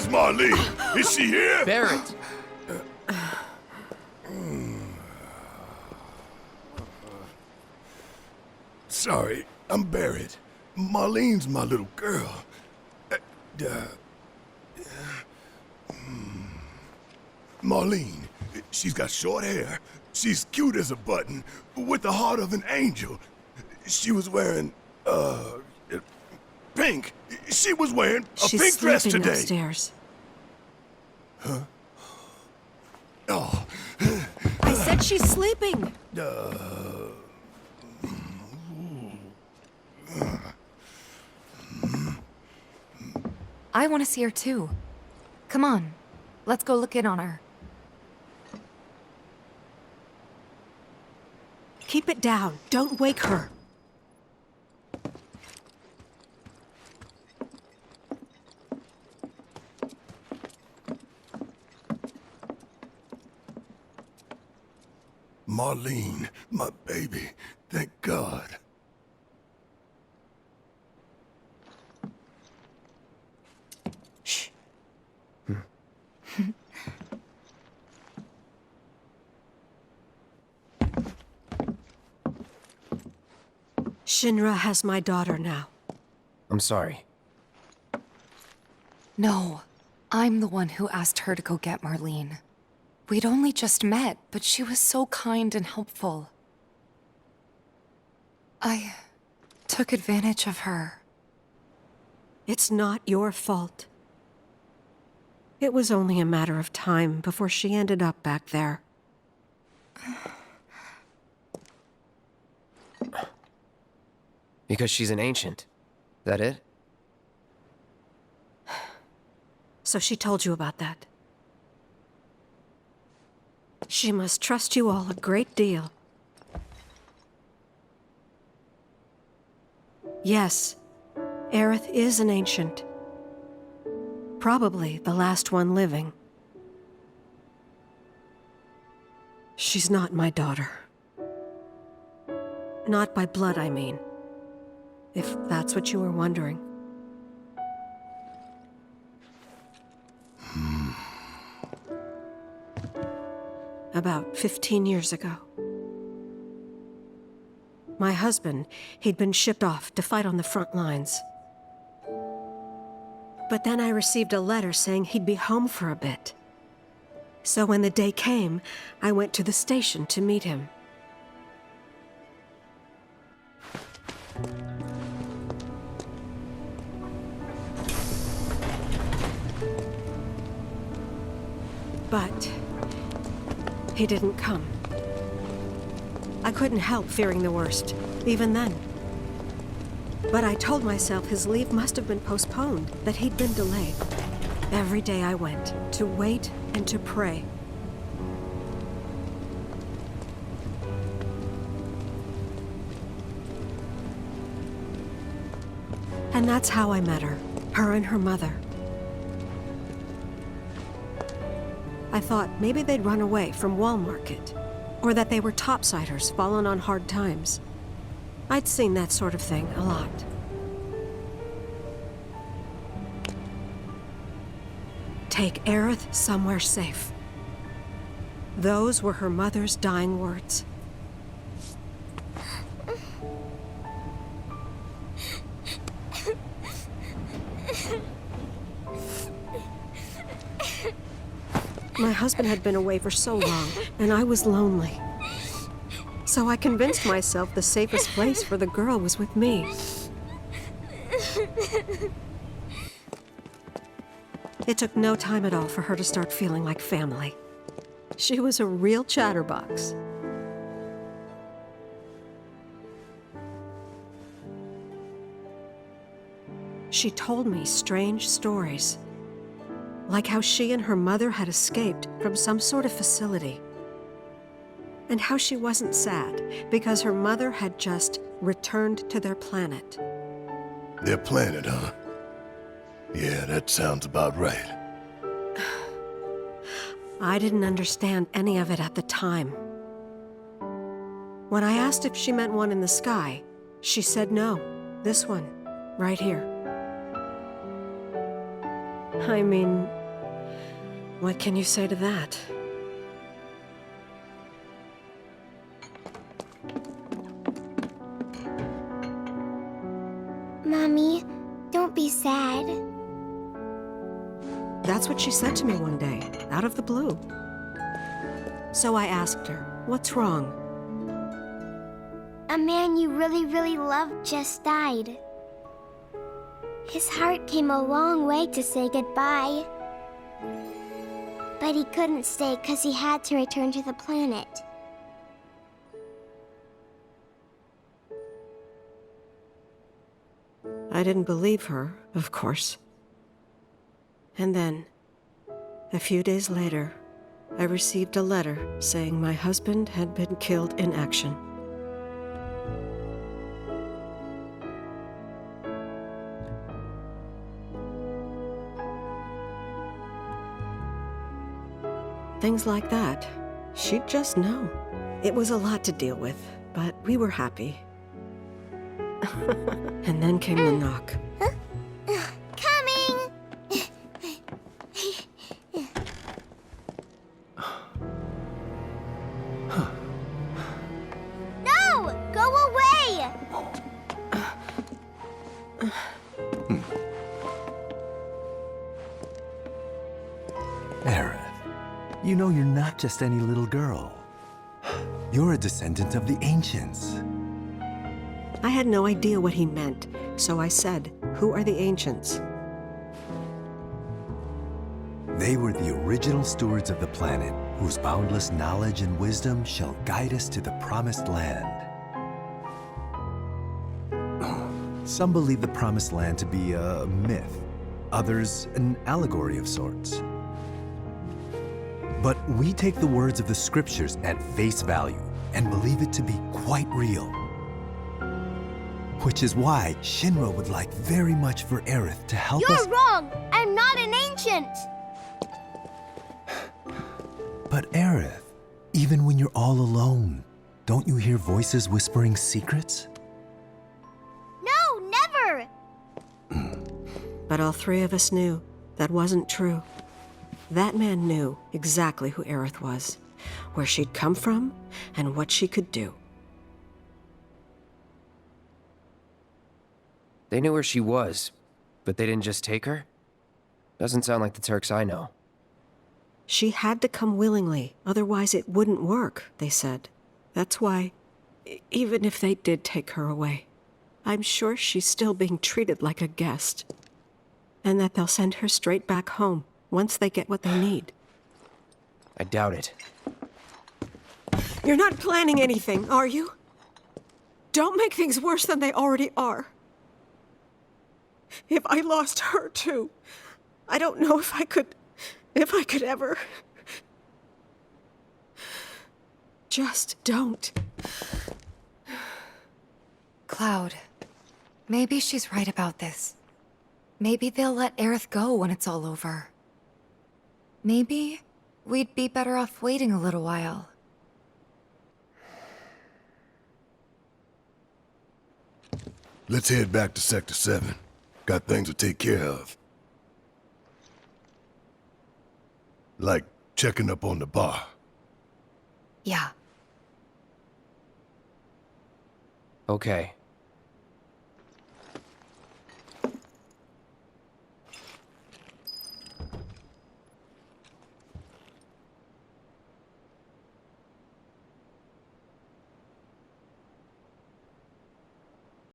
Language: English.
Where's Marlene? Is she here? Barrett! Sorry, I'm Barrett. Marlene's my little girl. Marlene, she's got short hair. She's cute as a button, with the heart of an angel. She was wearing, pink. She was wearing a pink dress today. She's sleeping upstairs. Huh? Oh. I said she's sleeping. I want to see her too. Come on, let's go look in on her. Keep it down. Don't wake her. Marlene, my baby. Thank God. Shh. Shinra has my daughter now. I'm sorry. No, I'm the one who asked her to go get Marlene. We'd only just met, but she was so kind and helpful. I took advantage of her. It's not your fault. It was only a matter of time before she ended up back there. Because she's an ancient. That it? So she told you about that. She must trust you all a great deal. Yes, Aerith is an ancient. Probably the last one living. She's not my daughter. Not by blood, I mean. If that's what you were wondering. About 15 years ago. My husband, he'd been shipped off to fight on the front lines. But then I received a letter saying he'd be home for a bit. So when the day came, I went to the station to meet him. But he didn't come. I couldn't help fearing the worst, even then. But I told myself his leave must have been postponed, that he'd been delayed. Every day I went, to wait and to pray. And that's how I met her and her mother. I thought maybe they'd run away from Wall Market, or that they were topsiders fallen on hard times. I'd seen that sort of thing a lot. Take Aerith somewhere safe. Those were her mother's dying words. My husband had been away for so long, and I was lonely. So I convinced myself the safest place for the girl was with me. It took no time at all for her to start feeling like family. She was a real chatterbox. She told me strange stories. Like how she and her mother had escaped from some sort of facility. And how she wasn't sad because her mother had just returned to their planet. Their planet, huh? Yeah, that sounds about right. I didn't understand any of it at the time. When I asked if she meant one in the sky, she said no. This one, right here. I mean, what can you say to that? Mommy, don't be sad. That's what she said to me one day, out of the blue. So I asked her, what's wrong? A man you really, really loved just died. His heart came a long way to say goodbye. But he couldn't stay because he had to return to the planet. I didn't believe her, of course. And then, a few days later, I received a letter saying my husband had been killed in action. Things like that, she'd just know. It was a lot to deal with, but we were happy. And then came the knock. Coming! No! Go away! Aerith, you know you're not just any little girl. You're a descendant of the ancients. I had no idea what he meant, so I said, "Who are the ancients?" They were the original stewards of the planet, whose boundless knowledge and wisdom shall guide us to the promised land. Some believe the promised land to be a myth, others an allegory of sorts. But we take the words of the scriptures at face value and believe it to be quite real. Which is why Shinra would like very much for Aerith to help us— You're wrong! I'm not an ancient! But Aerith, even when you're all alone, don't you hear voices whispering secrets? No, never! But all three of us knew that wasn't true. That man knew exactly who Aerith was, where she'd come from, and what she could do. They knew where she was, but they didn't just take her? Doesn't sound like the Turks I know. She had to come willingly, otherwise it wouldn't work, they said. That's why, even if they did take her away, I'm sure she's still being treated like a guest. And that they'll send her straight back home once they get what they need. I doubt it. You're not planning anything, are you? Don't make things worse than they already are. If I lost her too, I don't know if I could ever. Just don't. Cloud, maybe she's right about this. Maybe they'll let Aerith go when it's all over. Maybe we'd be better off waiting a little while. Let's head back to Sector 7. Got things to take care of. Like checking up on the bar. Yeah. Okay.